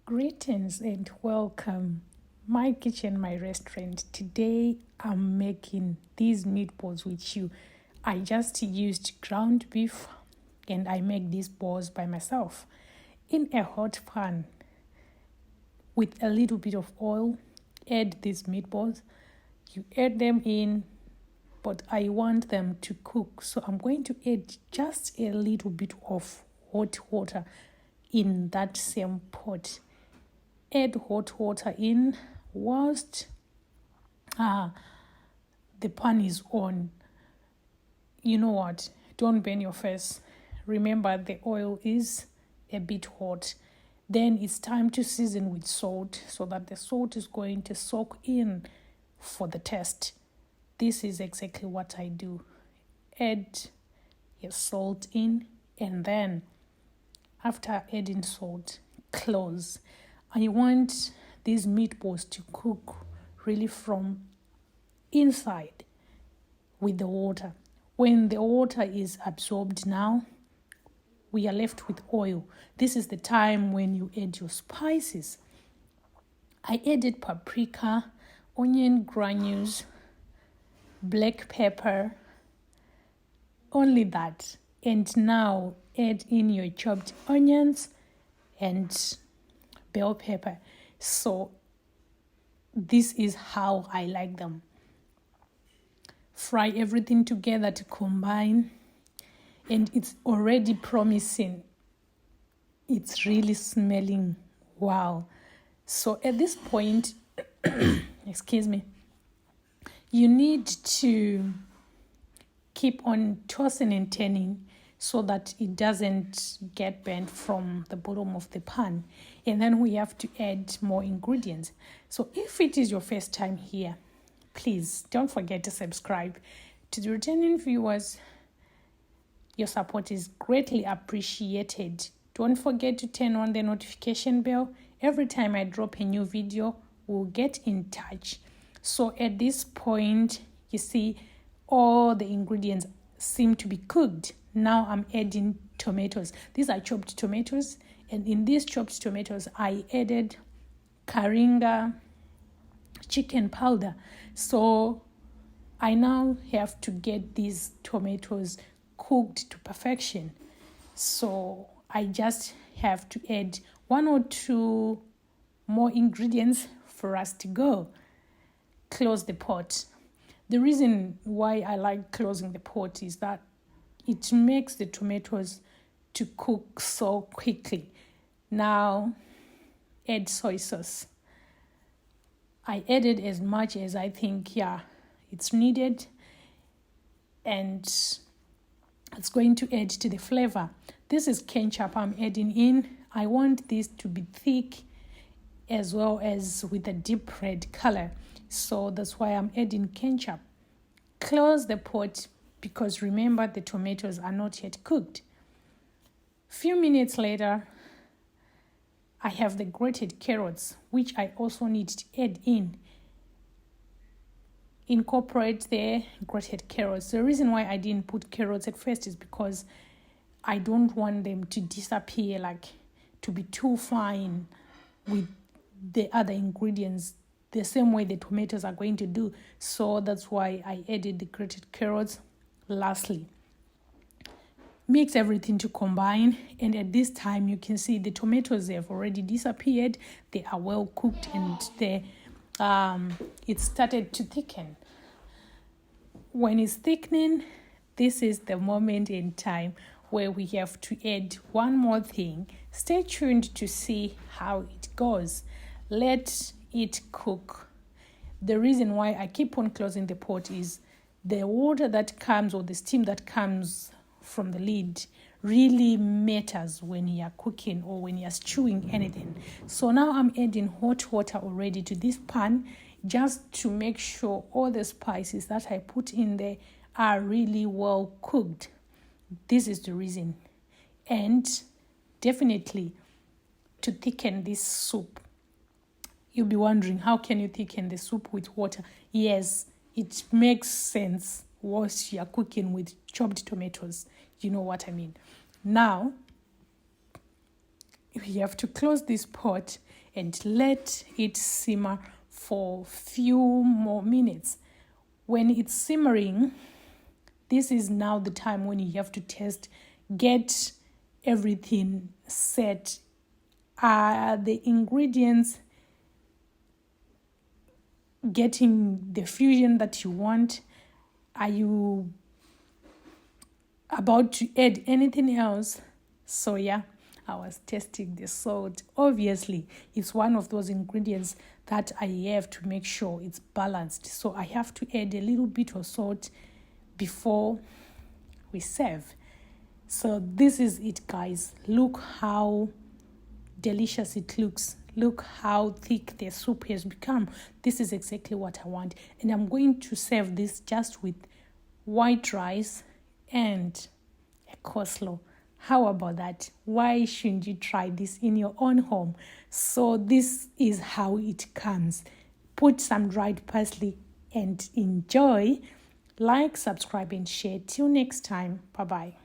Greetings and welcome. My kitchen, my restaurant. Today I'm making these meatballs with you. I just used ground beef and I make these balls by myself in a hot pan with a little bit of oil. Add these meatballs. You add them in, but I want them to cook. So I'm going to add just a little bit of hot water in that same pot. Add hot water in whilst the pan is on. You know what? Don't burn your face. Remember, the oil is a bit hot. Then it's time to season with salt so that the salt is going to soak in for the taste. This is exactly what I do. Add your salt in, and then after adding salt, close. I want these meatballs to cook really from inside with the water. When the water is absorbed now, we are left with oil. This is the time when you add your spices. I added paprika, onion granules, black pepper, only that. And now add in your chopped onions and bell pepper. So this is how I like them. Fry everything together to combine, and it's already promising. It's really smelling wow. So at this point, excuse me, you need to keep on tossing and turning so that it doesn't get burnt from the bottom of the pan. And then we have to add more ingredients. So if it is your first time here, please don't forget to subscribe. To the returning viewers, your support is greatly appreciated. Don't forget to turn on the notification bell. Every time I drop a new video, we'll get in touch. So at this point, you see all the ingredients seem to be cooked. Now I'm adding tomatoes. These are chopped tomatoes. And in these chopped tomatoes, I added Karinga chicken powder. So I now have to get these tomatoes cooked to perfection. So I just have to add 1 or 2 more ingredients for us to go. Close the pot. The reason why I like closing the pot is that it makes the tomatoes to cook so quickly. Now, add soy sauce. I added as much as I think, it's needed. And it's going to add to the flavor. This is ketchup I'm adding in. I want this to be thick as well as with a deep red color. So that's why I'm adding ketchup. Close the pot because remember the tomatoes are not yet cooked. Few minutes later, I have the grated carrots, which I also need to add in. Incorporate the grated carrots. The reason why I didn't put carrots at first is because I don't want them to disappear, like to be too fine with the other ingredients, the same way the tomatoes are going to do. So that's why I added the grated carrots lastly. Mix everything to combine, and at this time you can see the tomatoes have already disappeared. They are well cooked and it started to thicken. When it's thickening, this is the moment in time where we have to add one more thing. Stay tuned to see how it goes. Let it cook. The reason why I keep on closing the pot is the water that comes, or the steam that comes from the lid, really matters when you are cooking or when you are stewing anything. So now I'm adding hot water already to this pan just to make sure all the spices that I put in there are really well cooked. This is the reason. And definitely to thicken this soup. You'll be wondering, how can you thicken the soup with water? Yes, it makes sense once you're cooking with chopped tomatoes. You know what I mean. Now, we have to close this pot and let it simmer for few more minutes. When it's simmering, this is now the time when you have to test, get everything set. Are the ingredients getting the fusion that you want? Are you about to add anything else? So yeah, I was testing the salt. Obviously, it's one of those ingredients that I have to make sure it's balanced. So I have to add a little bit of salt before we serve. So this is it, guys. Look how delicious it looks. Look how thick the soup has become. This is exactly what I want. And I'm going to serve this just with white rice and a coleslaw. How about that? Why shouldn't you try this in your own home? So this is how it comes. Put some dried parsley and enjoy. Like, subscribe, and share. Till next time. Bye-bye.